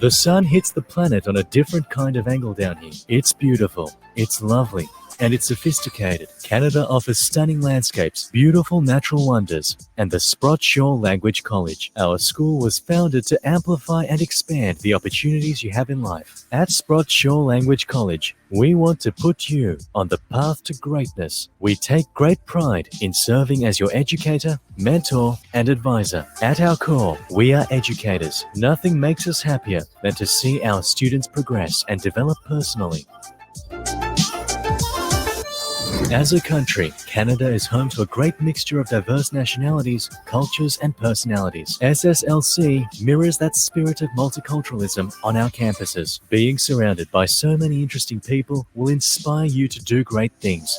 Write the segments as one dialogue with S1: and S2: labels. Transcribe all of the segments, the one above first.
S1: The sun hits the planet on a different kind of angle down here. It's beautiful, it's lovely, and it's sophisticated. Canada offers stunning landscapes, beautiful natural wonders, and the Sprott Language College. Our school was founded to amplify and expand the opportunities you have in life. At Sprott Language College, we want to put you on the path to greatness. We take great pride in serving as your educator, mentor, and advisor. At our core, we are educators. Nothing makes us happier than to see our students progress and develop personally. As a country, Canada is home to a great mixture of diverse nationalities, cultures, and personalities. SSLC mirrors that spirit of multiculturalism on our campuses. Being surrounded by so many interesting people will inspire you to do great things.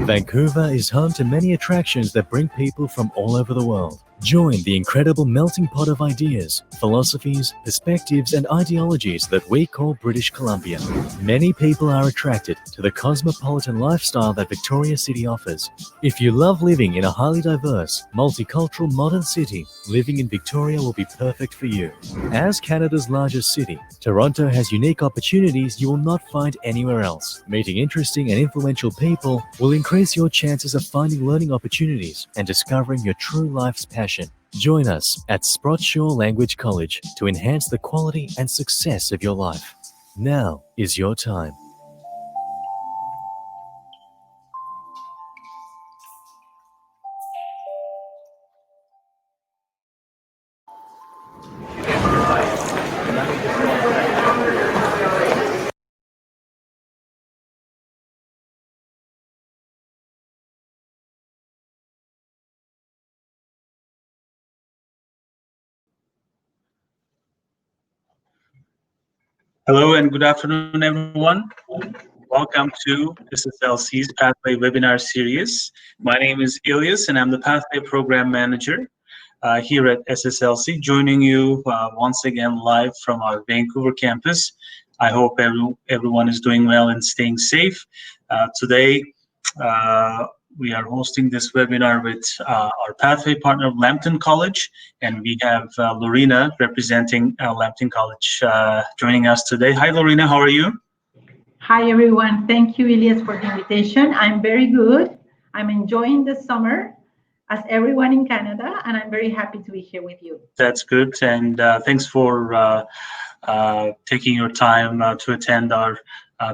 S1: Vancouver is home to many attractions that bring people from all over the world. Join the incredible melting pot of ideas, philosophies, perspectives, and ideologies that we call British Columbia. Many people are attracted to the cosmopolitan lifestyle that Victoria City offers. If you love living in a highly diverse, multicultural modern city, living in Victoria will be perfect for you. As Canada's largest city, Toronto has unique opportunities you will not find anywhere else. Meeting interesting and influential people will increase your chances of finding learning opportunities and discovering your true life's passion. Join us at Sprott Language College to enhance the quality and success of your life. Now is your time.
S2: Hello and good afternoon, everyone. Welcome to SSLC's Pathway webinar series. My name is Ilyas and I'm the Pathway Program Manager here at SSLC, joining you once again live from our Vancouver campus. I hope everyone is doing well and staying safe. Today, we are hosting this webinar with our Pathway partner, Lambton College, and we have Lorena representing Lambton College joining us today. Hi, Lorena, how are you?
S3: Hi, everyone. Thank you, Elias, for the invitation. I'm very good. I'm enjoying the summer, as everyone in Canada, and I'm very happy to be here with you.
S2: That's good, and thanks for taking your time to attend our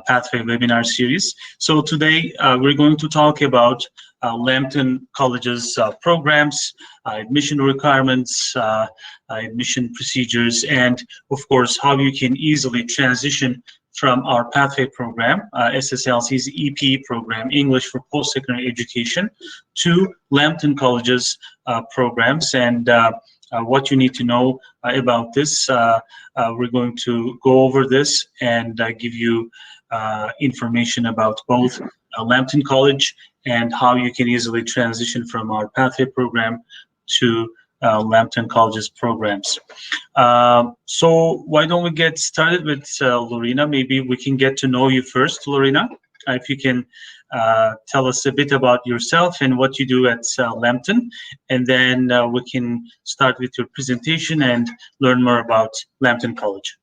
S2: Pathway webinar series. So today we're going to talk about Lambton College's programs, admission requirements, admission procedures, and of course how you can easily transition from our Pathway program, SSLC's EP program, English for Post-Secondary Education, to Lambton College's programs, and what you need to know about this. We're going to go over this and give you information about both Lambton College and how you can easily transition from our Pathway program to Lambton College's programs. So why don't we get started with Lorena? Maybe we can get to know you first, Lorena. If you can tell us a bit about yourself and what you do at Lambton, and then we can start with your presentation and learn more about Lambton College.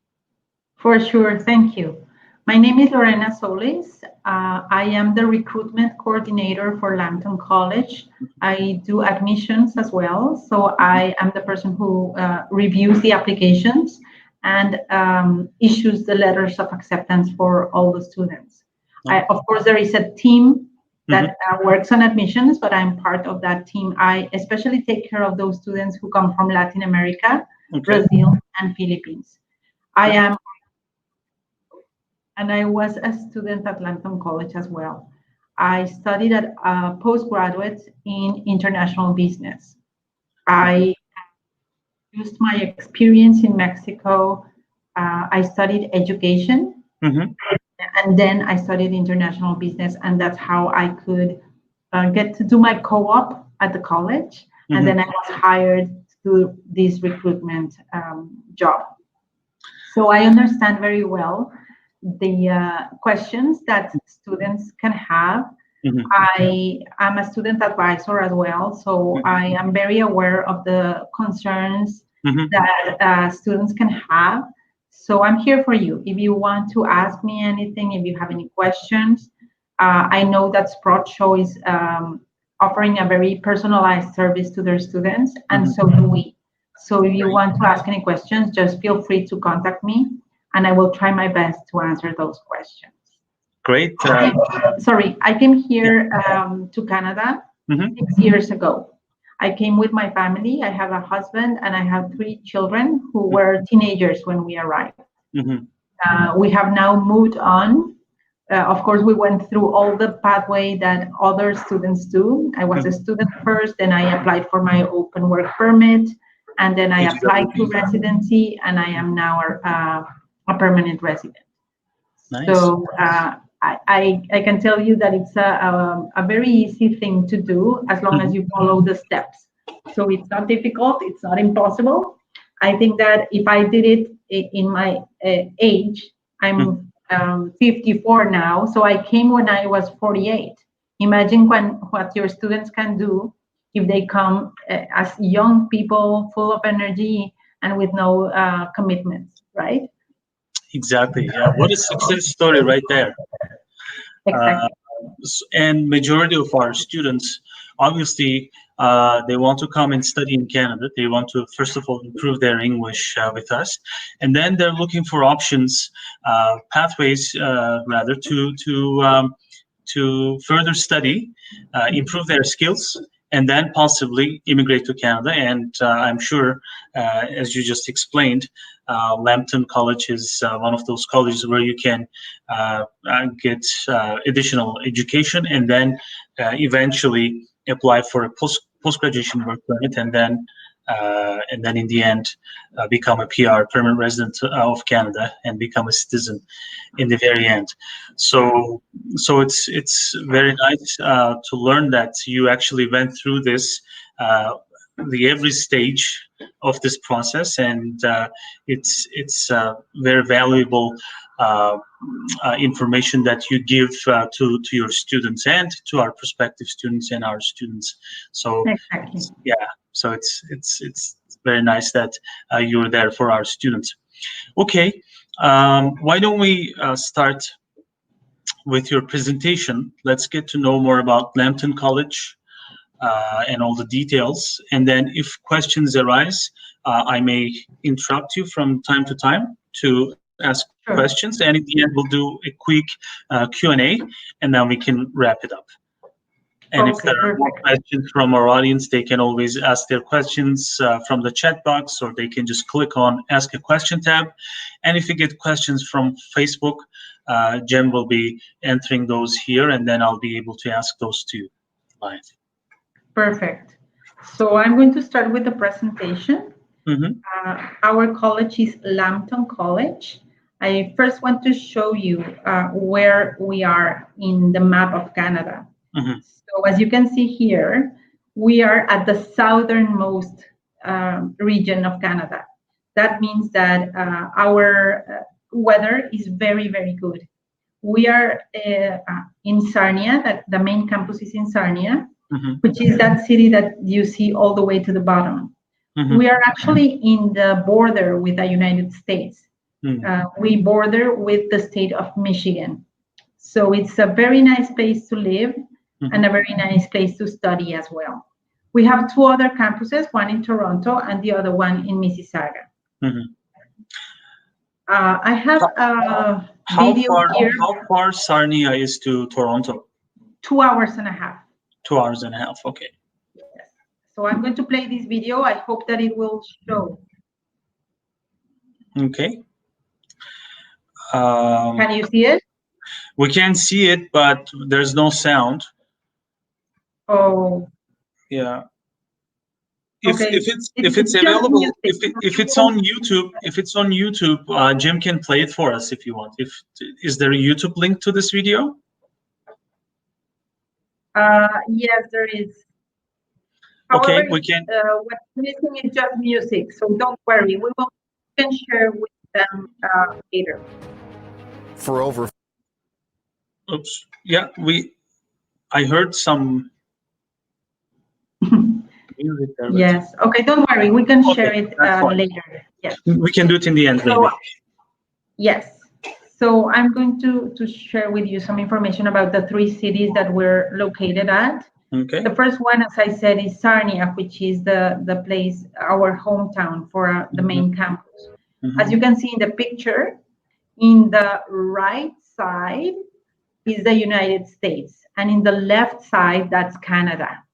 S3: For sure, thank you. My name is Lorena Solis. I am the recruitment coordinator for Lambton College. I do admissions as well, so I am the person who reviews the applications and issues the letters of acceptance for all the students. Of course, there is a team that works on admissions, but I'm part of that team. I especially take care of those students who come from Latin America, Brazil, and Philippines. I was a student at Lambton College as well. I studied at postgraduate in international business. I used my experience in Mexico. I studied education, and then I studied international business, and that's how I could get to do my co-op at the college, and then I was hired to do this recruitment job. So I understand very well the questions that students can have. I am a student advisor as well, so I am very aware of the concerns
S2: Mhm.
S3: that students can have. So I'm here for you. If you want to ask me anything, if you have any questions, I know that Sprott Show is offering a very personalized service to their students, and so do we. So if you want to ask any questions, just feel free to contact me, and I will try my best to answer those questions.
S2: Great.
S3: Sorry, I came here to Canada
S2: Mhm.
S3: 6 years ago. I came with my family. I have a husband and I have 3 children who were teenagers when we arrived.
S2: Mhm.
S3: We have now moved on. Of course, we went through all the pathway that other students do. I was a student first, then I applied for my open work permit, and then I applied to residency, and I am now a permanent resident.
S2: Nice.
S3: So I can tell you that it's a very easy thing to do as long as you follow the steps. So it's not difficult, it's not impossible. I think that if I did it in my age, I'm 54 now, so I came when I was 48. Imagine what your students can do if they come as young people, full of energy and with no commitments, right?
S2: Exactly. Yeah. What a success story right there.
S3: Exactly.
S2: And majority of our students, obviously, they want to come and study in Canada. They want to, first of all, improve their English with us, and then they're looking for options, pathways, rather, to further study, improve their skills, and then possibly immigrate to Canada. And I'm sure, as you just explained, Lambton College is one of those colleges where you can get additional education and then eventually apply for a post-graduation work permit, and then in the end become a PR, permanent resident of Canada, and become a citizen in the very end. So it's very nice to learn that you actually went through this, the every stage of this process, and it's very valuable information that you give to your students and to our prospective students and our students. So
S3: Exactly.
S2: yeah, so it's very nice that you're there for our students. Okay, why don't we start with your presentation? Let's get to know more about Lambton College and all the details. And then if questions arise, I may interrupt you from time to time to ask questions. And in the end, we'll do a quick Q&A, and then we can wrap it up. And if there are more questions from our audience, they can always ask their questions from the chat box, or they can just click on Ask a Question tab. And if you get questions from Facebook, Jem will be entering those here, and then I'll be able to ask those to you live.
S3: Perfect. So I'm going to start with the presentation. Our college is Lambton College. I first want to show you where we are in the map of Canada. So as you can see here, we are at the southernmost region of Canada. That means that our weather is very, very good. We are in Sarnia, that the main campus is in Sarnia, which is that city that you see all the way to the bottom. We are actually in the border with the United States. We border with the state of Michigan. So it's a very nice place to live and a very nice place to study as well. We have 2 other campuses, one in Toronto and the other one in Mississauga. I have a video here.
S2: How far Sarnia is to Toronto?
S3: 2 hours and a half.
S2: 2 hours and a half, okay.
S3: Yes. So I'm going to play this video. I hope that it will show.
S2: Okay.
S3: Can you see it?
S2: We can see it, but there's no sound.
S3: Oh.
S2: Yeah.
S3: Okay.
S2: If it's available, if it's on YouTube, Jim can play it for us if you want. Is there a YouTube link to this video?
S3: Yes, there is.
S2: Okay,
S3: However,
S2: we can.
S3: what's missing is just music, so don't worry. We can share with them later.
S4: For over.
S2: Oops. Yeah, I heard some. music there.
S3: Yes. Okay, don't worry. We can
S2: Okay,
S3: share it
S2: that's fine.
S3: later. Yes.
S2: We can do it in the end,
S3: So,
S2: maybe.
S3: yes. So I'm going to share with you some information about the 3 cities that we're located at.
S2: Okay.
S3: The first one, as I said, is Sarnia, which is the place, our hometown for the main campus. As you can see in the picture, in the right side is the United States, and in the left side, that's Canada.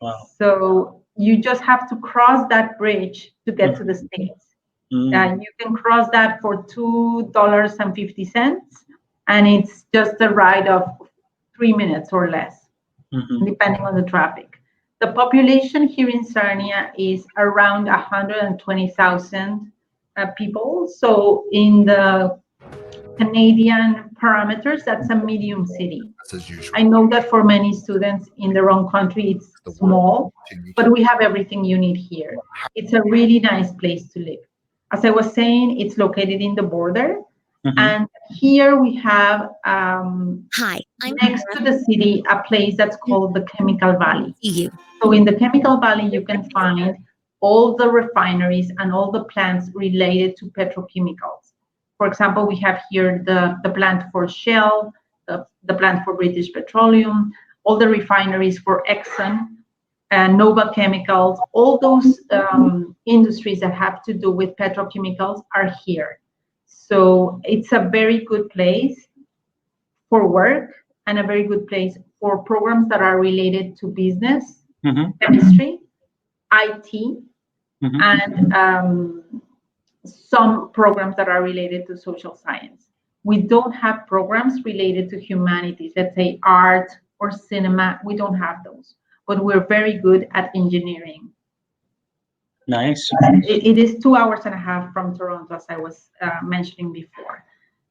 S2: Wow.
S3: So you just have to cross that bridge to get to the States. You can cross that for $2.50, and it's just a ride of 3 minutes or less, depending on the traffic. The population here in Sarnia is around 120,000 people. So in the Canadian parameters, that's a medium city.
S4: As usual.
S3: I know that for many students in their own country, it's small, but we have everything you need here. It's a really nice place to live. As I was saying, it's located in the border. And here we have, next to the city, a place that's called the Chemical Valley. So in the Chemical Valley, you can find all the refineries and all the plants related to petrochemicals. For example, we have here the plant for Shell, the plant for British Petroleum, all the refineries for Exxon, and Nova Chemicals. All those industries that have to do with petrochemicals are here. So it's a very good place for work and a very good place for programs that are related to business, chemistry, IT, and some programs that are related to social science. We don't have programs related to humanities, let's say art or cinema. We don't have those, but we're very good at engineering.
S2: Nice.
S3: It is 2.5 hours from Toronto, as I was mentioning before.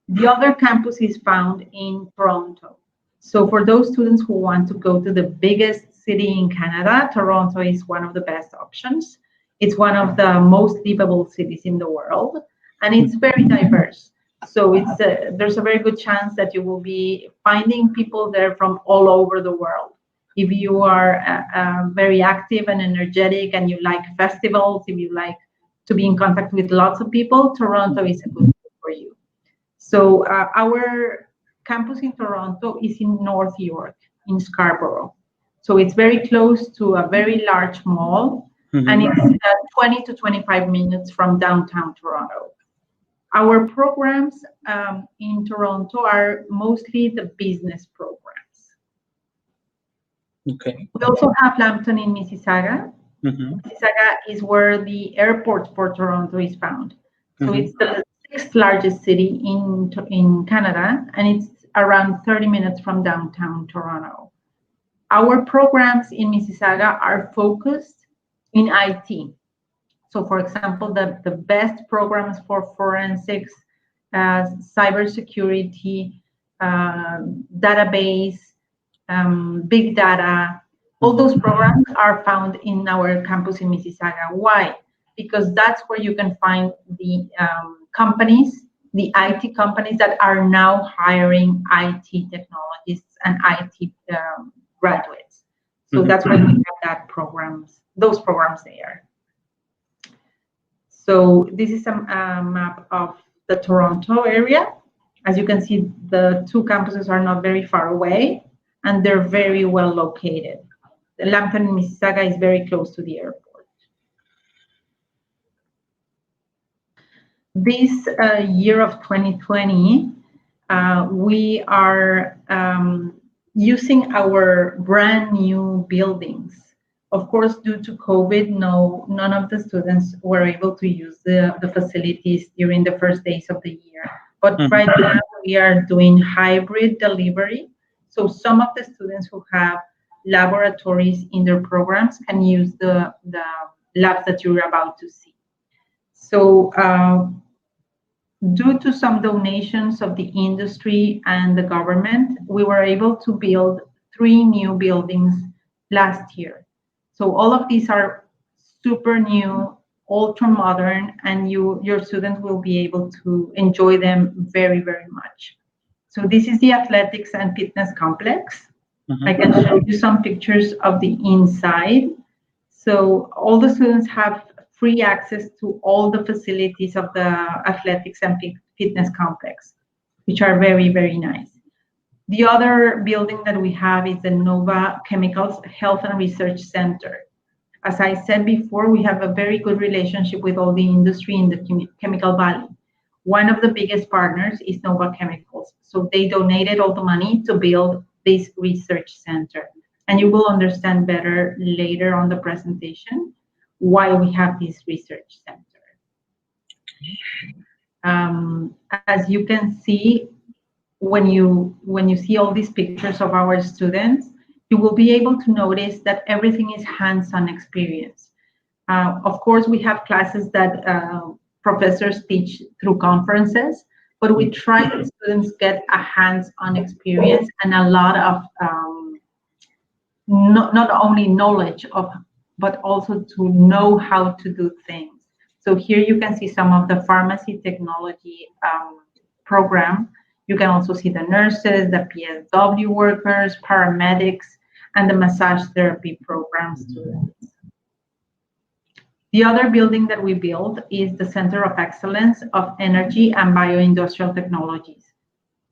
S3: The other campus is found in Toronto. So for those students who want to go to the biggest city in Canada, Toronto is one of the best options. It's one of the most livable cities in the world, and it's very diverse. So there's a very good chance that you will be finding people there from all over the world. If you are very active and energetic and you like festivals, if you like to be in contact with lots of people, Toronto is a good fit for you. So our campus in Toronto is in North York, in Scarborough. So it's very close to a very large mall, and it's 20 to 25 minutes from downtown Toronto. Our programs in Toronto are mostly the business programs.
S2: Okay.
S3: We also have Lambton in Mississauga. Mississauga is where the airport for Toronto is found. So it's the 6th largest city in Canada, and it's around 30 minutes from downtown Toronto. Our programs in Mississauga are focused in IT. So for example, the best programs for forensics, cybersecurity, database, big data, all those programs are found in our campus in Mississauga. Why? Because that's where you can find the companies, the IT companies that are now hiring IT technologists and IT graduates. So that's why we have those programs there. So this is a map of the Toronto area. As you can see, the 2 campuses are not very far away, and they're very well located. The Lambton in Mississauga is very close to the airport. This year of 2020, we are using our brand new buildings. Of course, due to COVID, none of the students were able to use the facilities during the first days of the year. But right now, we are doing hybrid delivery. So some of the students who have laboratories in their programs can use the labs that you're about to see. So due to some donations of the industry and the government, we were able to build 3 new buildings last year. So all of these are super new, ultra modern, and your students will be able to enjoy them very, very much. So this is the athletics and fitness complex. I can show you some pictures of the inside. So all the students have free access to all the facilities of the athletics and fitness complex, which are very, very nice. The other building that we have is the Nova Chemicals Health and Research Center. As I said before, we have a very good relationship with all the industry in the Chemical Valley. One of the biggest partners is Nova Chemicals. So they donated all the money to build this research center. And you will understand better later on the presentation why we have this research center. As you can see, when you see all these pictures of our students, you will be able to notice that everything is hands-on experience. Of course, we have classes that professors teach through conferences, but we try that students get a hands-on experience and a lot of not only knowledge of, but also to know how to do things. So here you can see some of the pharmacy technology program. You can also see the nurses, the PSW workers, paramedics, and the massage therapy program students. The other building that we built is the Center of Excellence of Energy and Bioindustrial Technologies.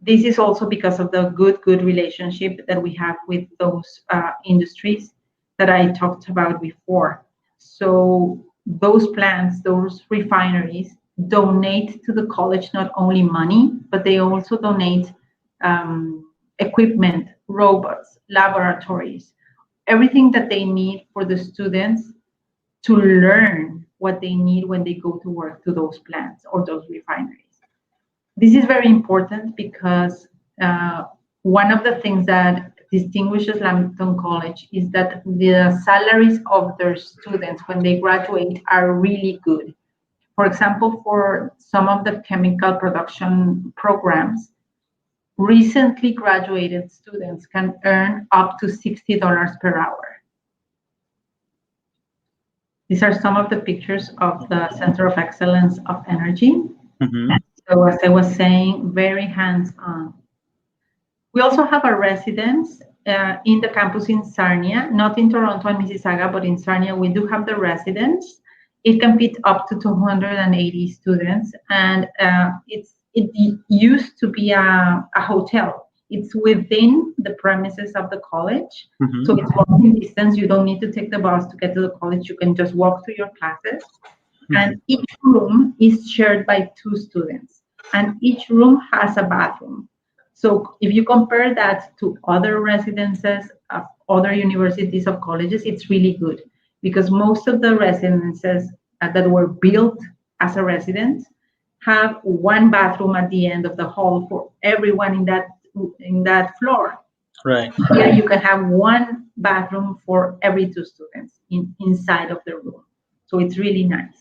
S3: This is also because of the good relationship that we have with those industries that I talked about before. So those plants, those refineries, donate to the college not only money, but they also donate equipment, robots, laboratories, everything that they need for the students to learn what they need when they go to work to those plants or those refineries. This is very important because one of the things that distinguishes Lambton College is that the salaries of their students when they graduate are really good. For example, for some of the chemical production programs, recently graduated students can earn up to $60 per hour. These are some of the pictures of the Center of Excellence of Energy. So as I was saying, very hands-on. We also have a residence in the campus in Sarnia, not in Toronto and Mississauga, but in Sarnia we do have the residence. It can fit up to 280 students, and it used to be a hotel. It's within the premises of the college, so it's walking distance. You don't need to take the bus to get to the college. You can just walk to your classes. And each room is shared by 2 students, and each room has a bathroom. So if you compare that to other residences of other universities or colleges, it's really good, because most of the residences that were built as a residence have one bathroom at the end of the hall for everyone in that floor.
S2: Right.
S3: Here you can have one bathroom for every 2 students inside of the room. So it's really nice.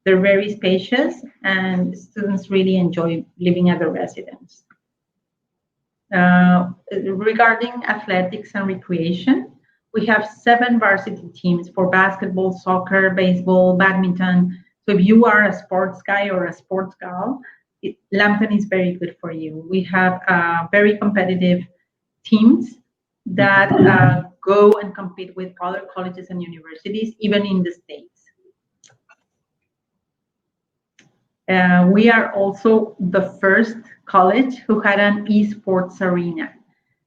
S3: They're very spacious, and students really enjoy living at the residence. Regarding athletics and recreation, we have 7 varsity teams for basketball, soccer, baseball, badminton. So if you are a sports guy or a sports gal, Lambton is very good for you. We have very competitive teams that go and compete with other colleges and universities, even in the States. We are also the first college who had an esports arena.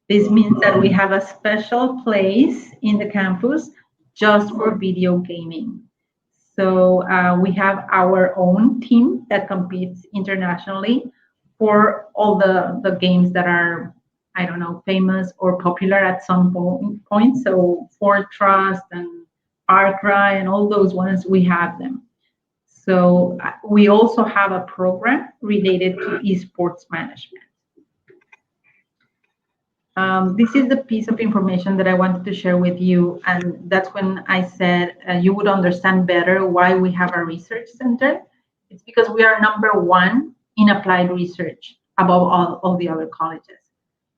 S3: This means that we have a special place in the campus just for video gaming. So we have our own team that competes internationally for all the games that are, I don't know, famous or popular at some point. So Fortress and Arcry and all those ones, we have them. So we also have a program related to esports management. This is the piece of information that I wanted to share with you, and that's when I said you would understand better why we have a research center. It's because we are #1 in applied research above all the other colleges.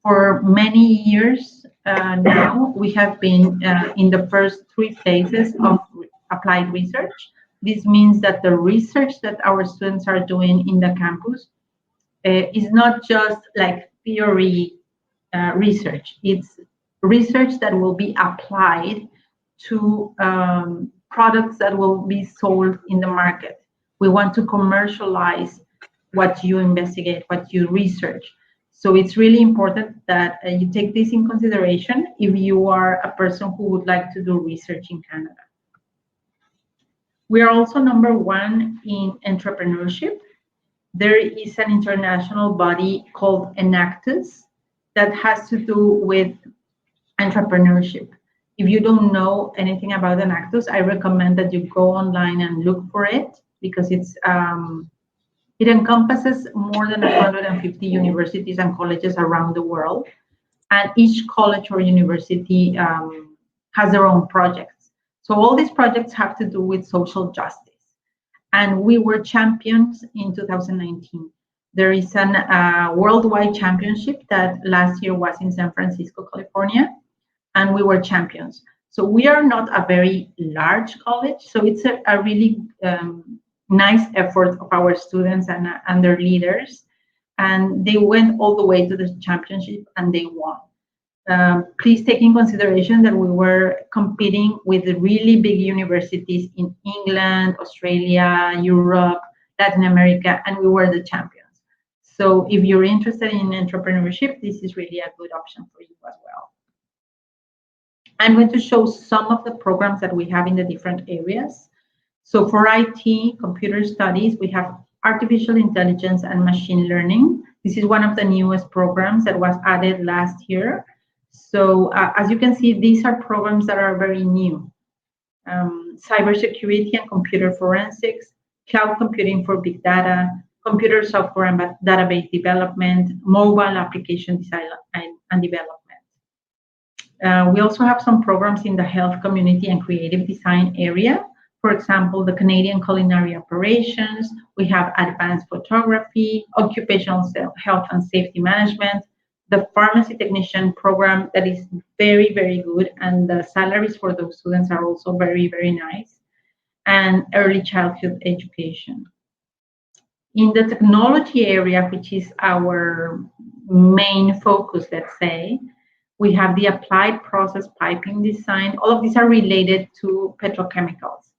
S3: For many years now, we have been in the first 3 phases of applied research. This means that the research that our students are doing in the campus is not just like theory research. It's research that will be applied to products that will be sold in the market. We want to commercialize what you investigate, what you research. So it's really important that you take this in consideration if you are a person who would like to do research in Canada. We are also #1 in entrepreneurship. There is an international body called Enactus that has to do with entrepreneurship. If you don't know anything about Enactus, I recommend that you go online and look for it, because it encompasses more than 150 universities and colleges around the world, and each college or university has their own projects. So all these projects have to do with social justice, and we were champions in 2019. There is an worldwide championship that last year was in San Francisco, California, and we were champions. So we are not a very large college, so it's a really nice effort of our students and their leaders, and they went all the way to the championship and they won. Please take in consideration that we were competing with the really big universities in England, Australia, Europe, Latin America, and we were the champions. So if you're interested in entrepreneurship, this is really a good option for you as well. I'm going to show some of the programs that we have in the different areas. So for IT, computer studies, we have artificial intelligence and machine learning. This is one of the newest programs that was added last year. So as you can see, these are programs that are very new. Cybersecurity and computer forensics, cloud computing for big data, computer software and database development, mobile application design and development. We also have some programs in the health community and creative design area. For example, the Canadian culinary operations, we have advanced photography, occupational health and safety management, the pharmacy technician program that is very, very good, and the salaries for those students are also very, very nice, and early childhood education. In the technology area, which is our main focus, let's say, we have the applied process piping design. All of these are related to petrochemicals.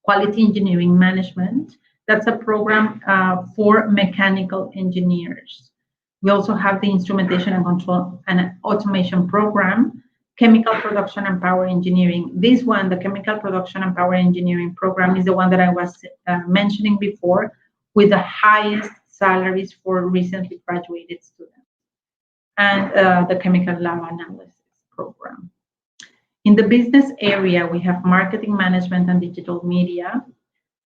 S3: Quality engineering management, that's a program for mechanical engineers. We also have the instrumentation and control and automation program, chemical production and power engineering. This one, the chemical production and power engineering program, is the one that I was mentioning before, with the highest salaries for recently graduated students. And the chemical lab analysis program. In the business area, we have marketing management and digital media,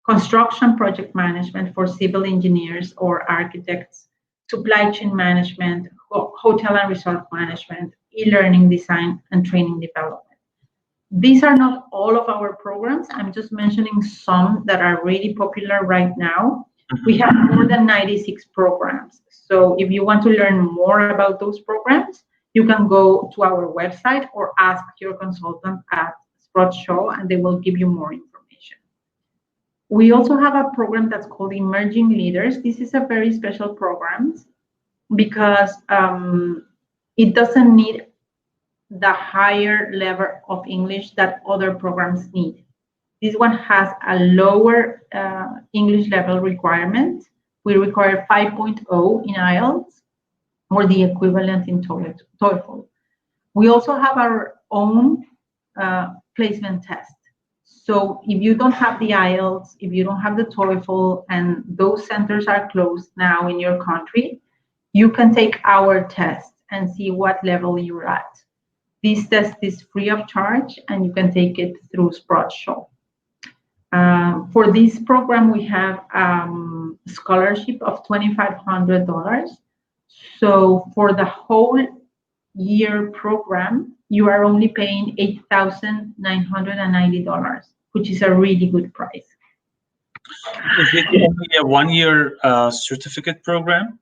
S3: construction project management for civil engineers or architects, supply chain management, hotel and resort management, e-learning design, and training development. These are not all of our programs. I'm just mentioning some that are really popular right now. We have more than 96 programs. So if you want to learn more about those programs, you can go to our website or ask your consultant at Sprott Show, and they will give you more information. We also have a program that's called Emerging Leaders. This is a very special program because it doesn't need the higher level of English that other programs need. This one has a lower English level requirement. We require 5.0 in IELTS or the equivalent in TOEFL. We also have our own placement test. So if you don't have the IELTS, if you don't have the TOEFL, and those centers are closed now in your country, you can take our test and see what level you're at. This test is free of charge, and you can take it through Sprott Show. For this program, we have scholarship of $2,500. So for the whole year program, you are only paying $8,990, which is a really good price.
S2: Is it only a one-year certificate program?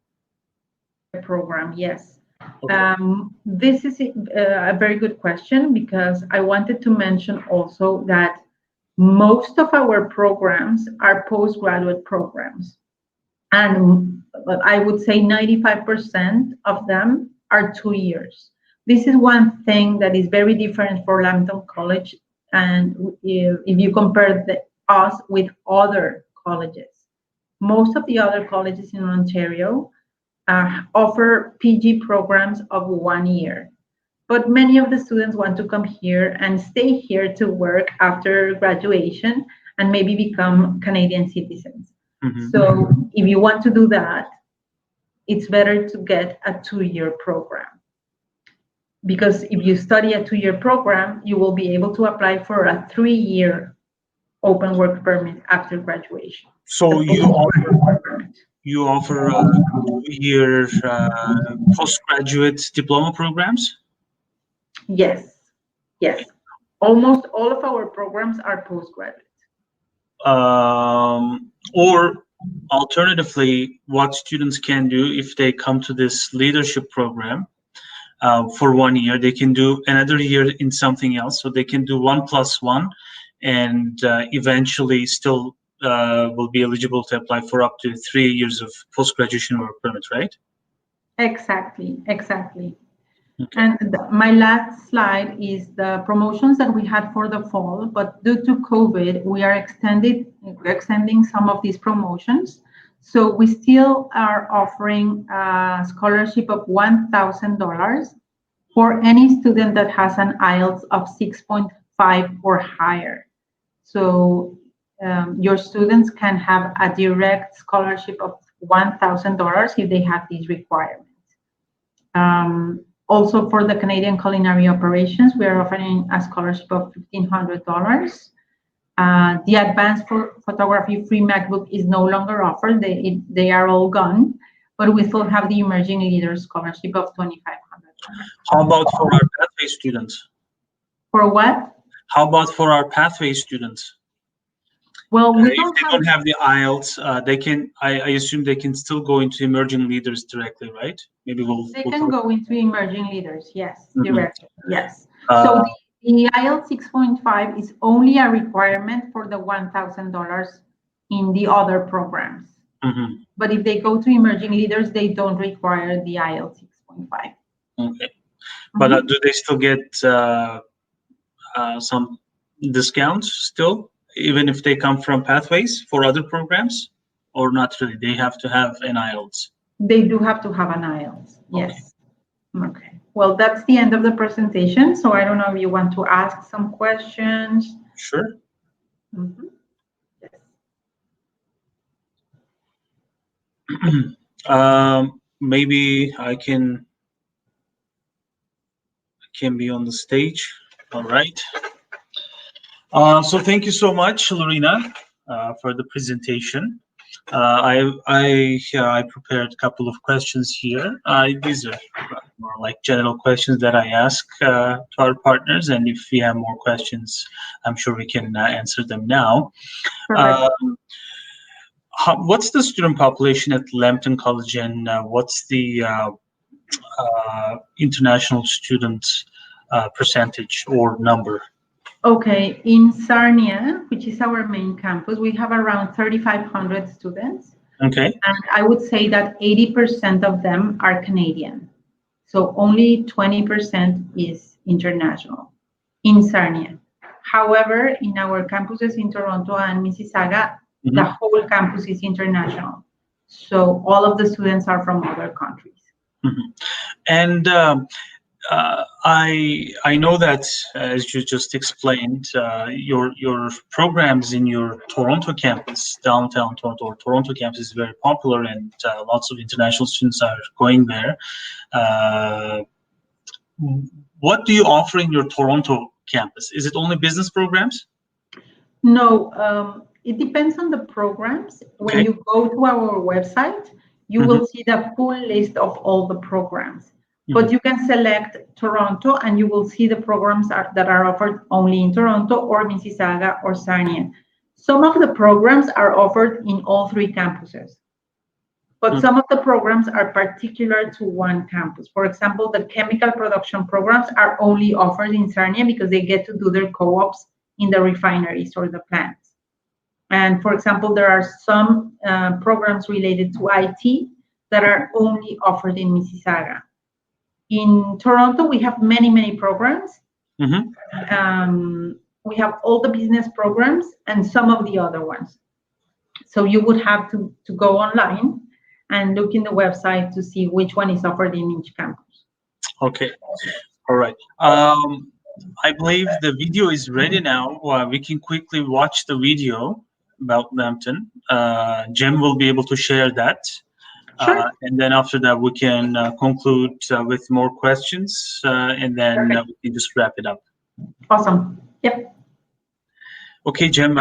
S3: Program, yes.
S2: Okay.
S3: This is a very good question, because I wanted to mention also that most of our programs are postgraduate programs. And I would say 95% of them are 2 years. This is one thing that is very different for Lambton College And if you compare us with other colleges, most of the other colleges in Ontario offer PG programs of 1 year. But many of the students want to come here and stay here to work after graduation and maybe become Canadian citizens. So if you want to do that, it's better to get a 2-year program. Because if you study a 2-year program, you will be able to apply for a 3-year open work permit after graduation.
S2: So you offer 2-year postgraduate diploma programs?
S3: Yes. Almost all of our programs are postgraduate.
S2: Or alternatively, what students can do if they come to this leadership program for 1 year, they can do another year in something else. So they can do 1+1 and eventually still will be eligible to apply for up to 3 years of post-graduation work permit, right?
S3: Exactly.
S2: Okay.
S3: And my last slide is the promotions that we had for the fall, but due to COVID, we are extending some of these promotions. So we still are offering a scholarship of $1,000 for any student that has an IELTS of 6.5 or higher. So your students can have a direct scholarship of $1,000 if they have these requirements. Also, for the Canadian culinary operations, we are offering a scholarship of $1,500. The advanced photography free MacBook is no longer offered. They are all gone, but we still have the emerging leaders scholarship of $2,500.
S2: How about for our pathway students?
S3: For what?
S2: How about for our pathway students?
S3: Well, we
S2: if they don't have the IELTS, they can. I assume they can still go into emerging leaders directly, right? Maybe
S3: they can go into emerging leaders. Yes, directly. Yes.
S2: Uh,
S3: So the IELTS 6.5 is only a requirement for the $1,000 in the other programs. But if they go to emerging leaders, they don't require the IELTS 6.5.
S2: Okay. But do they still get some discounts still, even if they come from pathways for other programs, or not really? They have to have an IELTS.
S3: They do have to have an IELTS. Yes. Okay. Well, that's the end of the presentation. So I don't know if you want to ask some questions.
S2: Sure. Yes. Maybe I can be on the stage. All right. So thank you so much, Lorena, for the presentation. I prepared a couple of questions here. These are more like general questions that I ask to our partners, and if we have more questions, I'm sure we can answer them now. What's the student population at Lambton College, and what's the international student percentage or number?
S3: Okay, in Sarnia, which is our main campus, we have around 3,500 students.
S2: Okay.
S3: And I would say that 80% of them are Canadian. So only 20% is international in Sarnia. However, in our campuses in Toronto and Mississauga, the whole campus is international. So all of the students are from other countries.
S2: And I know that, as you just explained, your programs in your Toronto campus, downtown Toronto or Toronto campus, is very popular, and lots of international students are going there. What do you offer in your Toronto campus? Is it only business programs?
S3: No, it depends on the programs. When you go to our website, you will see the full list of all the programs. But you can select Toronto and you will see the programs that are offered only in Toronto or Mississauga or Sarnia. Some of the programs are offered in all 3 campuses, but some of the programs are particular to one campus. For example, the chemical production programs are only offered in Sarnia because they get to do their co-ops in the refineries or the plants. And for example, there are some programs related to IT that are only offered in Mississauga. In Toronto, we have many programs. we have all the business programs and some of the other ones. So you would have to go online and look in the website to see which one is offered in each campus.
S2: Okay. All right. I believe the video is ready now. We can quickly watch the video about Lambton. Jem will be able to share that.
S3: Sure.
S2: And then after that, we can conclude with more questions, and then we can just wrap it up.
S3: Awesome. Yep.
S2: Okay, Jem.